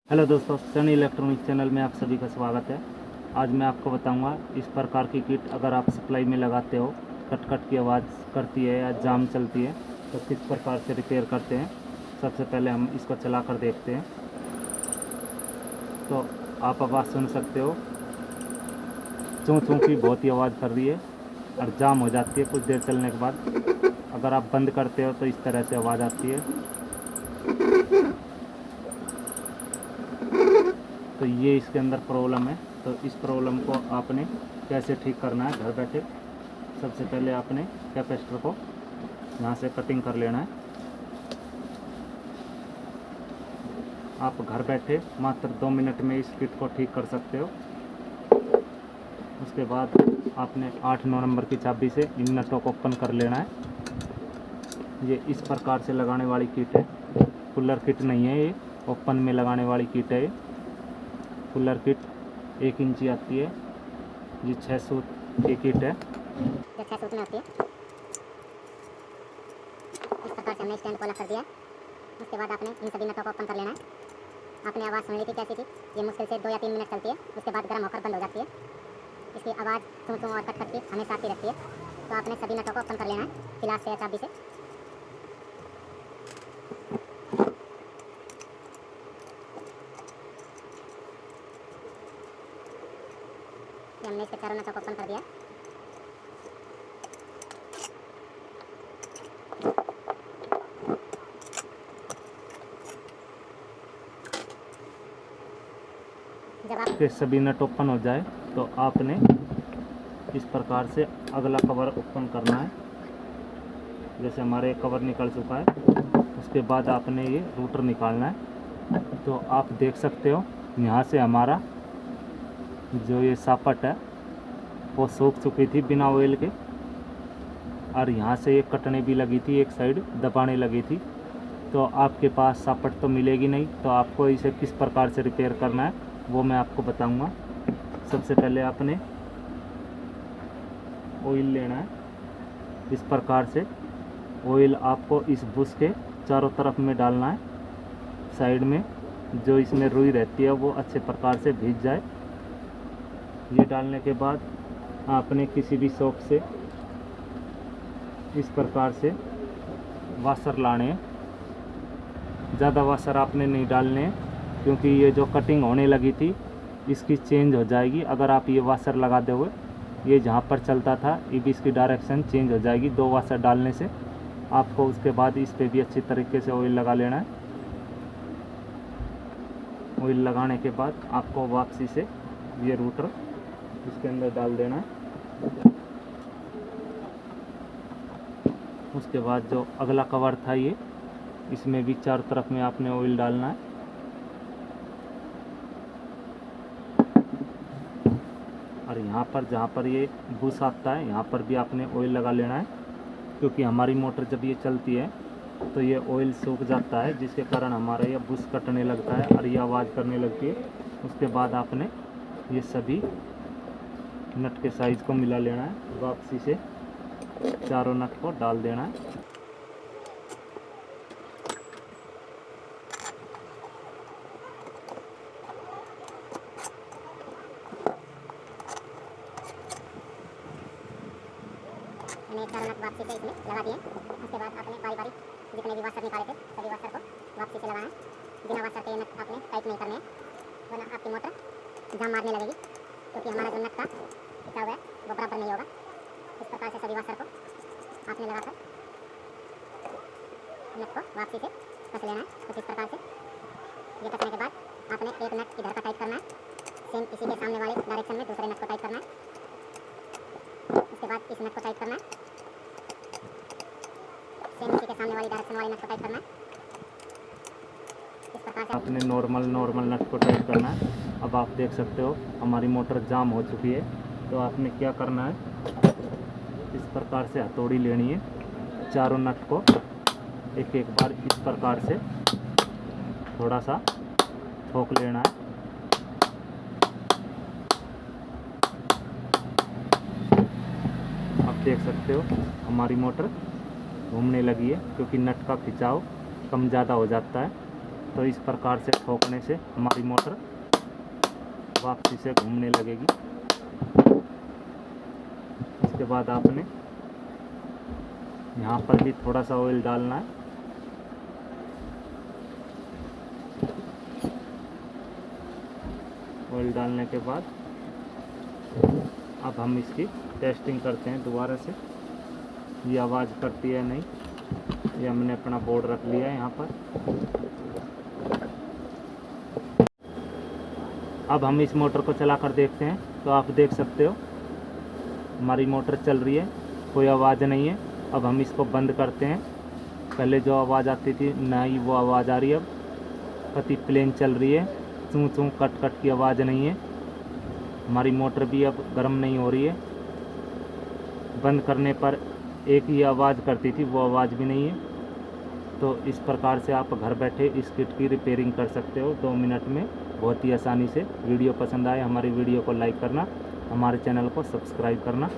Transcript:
Hello दोस्तों, Sunny electronic channel में आप सभी का स्वागत है। आज मैं आपको बताऊंगा इस प्रकार की किट अगर आप सप्लाई में लगाते हो, कट कट की आवाज़ करती है या जाम चलती है तो किस प्रकार से रिपेयर करते हैं। सबसे पहले हम इसको चला कर देखते हैं। तो आप आवाज़ सुन सकते हो, चूँ चूँ की बहुत ही आवाज़ कर रही है और जाम हो जाती है कुछ देर चलने के बाद। अगर आप बंद करते हो तो इस तरह से आवाज़ आती है। तो ये इसके अंदर प्रॉब्लम है। तो इस प्रॉब्लम को आपने कैसे ठीक करना है घर बैठे। सबसे पहले आपने कैपेसिटर को यहाँ से कटिंग कर लेना है। आप घर बैठे मात्र 2 मिनट में इस किट को ठीक कर सकते हो। उसके बाद आपने 8-9 नंबर की चाबी से इन नटों को ओपन कर लेना है। ये इस प्रकार से लगाने वाली किट है, कूलर किट नहीं है। ये ओपन में लगाने वाली किट है। कूलर किट 1 इंची आती है। ये 6 सूत की किट है। जो 6 सूत में होती है। इस प्रकार से हमने स्टैंड को अलग कर दिया है। उसके बाद आपने इन सभी नटों को ओपन कर लेना है। आपने आवाज़ सुन ली थी कैसी थी। ये मुश्किल से 2 या 3 मिनट चलती है, उसके बाद गर्म होकर बंद हो जाती है। इसकी आवाज़ चूँ चूँ और कट कट की हमेशा आती रहती है। तो आपने सभी नटों को ओपन कर लेना है गिलास से या चाबी से। हमने इसके चारों नटों को ओपन कर दिया। जब आप के सभी नट ओपन हो जाए तो आपने इस प्रकार से अगला कवर ओपन करना है। जैसे हमारे कवर निकल चुका है, उसके बाद आपने ये रूटर निकालना है। तो आप देख सकते हो यहाँ से हमारा जो ये सापट है वो सूख चुकी थी बिना ऑयल के, और यहाँ से ये कटने भी लगी थी, एक साइड दबाने लगी थी। तो आपके पास सापट तो मिलेगी नहीं। तो आपको इसे किस प्रकार से रिपेयर करना है वो मैं आपको बताऊंगा। सबसे पहले आपने ऑयल लेना है। इस प्रकार से ऑयल आपको इस बुश के चारों तरफ में डालना है। साइड में जो इसमें रुई रहती है वो अच्छे प्रकार से भीग जाए। ये डालने के बाद आपने किसी भी शॉप से इस प्रकार से वाशर लाने हैं। ज़्यादा वाशर आपने नहीं डालने हैं, क्योंकि ये जो कटिंग होने लगी थी इसकी चेंज हो जाएगी। अगर आप ये वाशर लगा दोगे, ये जहाँ पर चलता था ये भी इसकी डायरेक्शन चेंज हो जाएगी 2 वाशर डालने से। आपको उसके बाद इस पे भी अच्छी तरीके से ऑयल लगा लेना है। ऑयल लगाने के बाद आपको वापसी से ये रूटर इसके अंदर डाल देना है। उसके बाद जो अगला कवर था ये, इसमें भी चारों तरफ में आपने ऑयल डालना है। और यहाँ पर जहाँ पर ये बुश आता है यहाँ पर भी आपने ऑयल लगा लेना है, क्योंकि हमारी मोटर जब ये चलती है तो ये ऑयल सूख जाता है, जिसके कारण हमारा ये बुश कटने लगता है और ये आवाज़ करने लगती है। उसके बाद आपने ये सभी नट के साइज़ को मिला लेना है। वापसी से चारों नट को डाल देना है। हमने 4 नट वापसी से इसमें लगा दिए। उसके बाद आपने बारी बारी जितने भी वाशर निकाले थे सभी वाशर को वापसी से लगाना है। बिना वाशर के ये नट आपने टाइट नहीं करने हैं, वरना आपकी मोटर जाम मारने लगेगी, क्योंकि हमारा जो नट का खिंचा हुआ है वो बराबर नहीं होगा। इस प्रकार से सभी वाशर को आपने लगाकर नट को वापसी से कस लेना है। कुछ इस प्रकार से ये कसने के बाद आपने एक नट इधर का टाइट करना है। सेम इसी के सामने वाले डायरेक्शन में दूसरे नट को टाइट करना है। उसके बाद इस नट को टाइट करना है। सेम इसी के सामने वाली डायरेक्शन वाले नट को टाइट करना है। इस प्रकार से आपने नॉर्मल नट को टाइट करना है। अब आप देख सकते हो हमारी मोटर जाम हो चुकी है। तो आपने क्या करना है, इस प्रकार से हथौड़ी लेनी है, चारों नट को एक एक बार इस प्रकार से थोड़ा सा ठोक लेना है। आप देख सकते हो हमारी मोटर घूमने लगी है, क्योंकि नट का खिंचाव कम ज़्यादा हो जाता है। तो इस प्रकार से ठोकने से हमारी मोटर वापसी से घूमने लगेगी। इसके बाद आपने यहाँ पर भी थोड़ा सा ऑयल डालना है। ऑयल डालने के बाद अब हम इसकी टेस्टिंग करते हैं दोबारा से, ये आवाज़ करती है नहीं। ये हमने अपना बोर्ड रख लिया है यहाँ पर। अब हम इस मोटर को चला कर देखते हैं, तो आप देख सकते हो हमारी मोटर चल रही है, कोई आवाज़ नहीं है। अब हम इसको बंद करते हैं। पहले जो आवाज़ आती थी नहीं वो आवाज़ आ रही है, अब कति प्लेन चल रही है, चूँ चूँ कट कट की आवाज़ नहीं है। हमारी मोटर भी अब गर्म नहीं हो रही है। बंद करने पर एक ही आवाज़ करती थी, वो आवाज़ भी नहीं है। तो इस प्रकार से आप घर बैठे इस किट की रिपेयरिंग कर सकते हो 2 मिनट में, बहुत ही आसानी से। वीडियो पसंद आए हमारी वीडियो को लाइक करना, हमारे चैनल को सब्सक्राइब करना।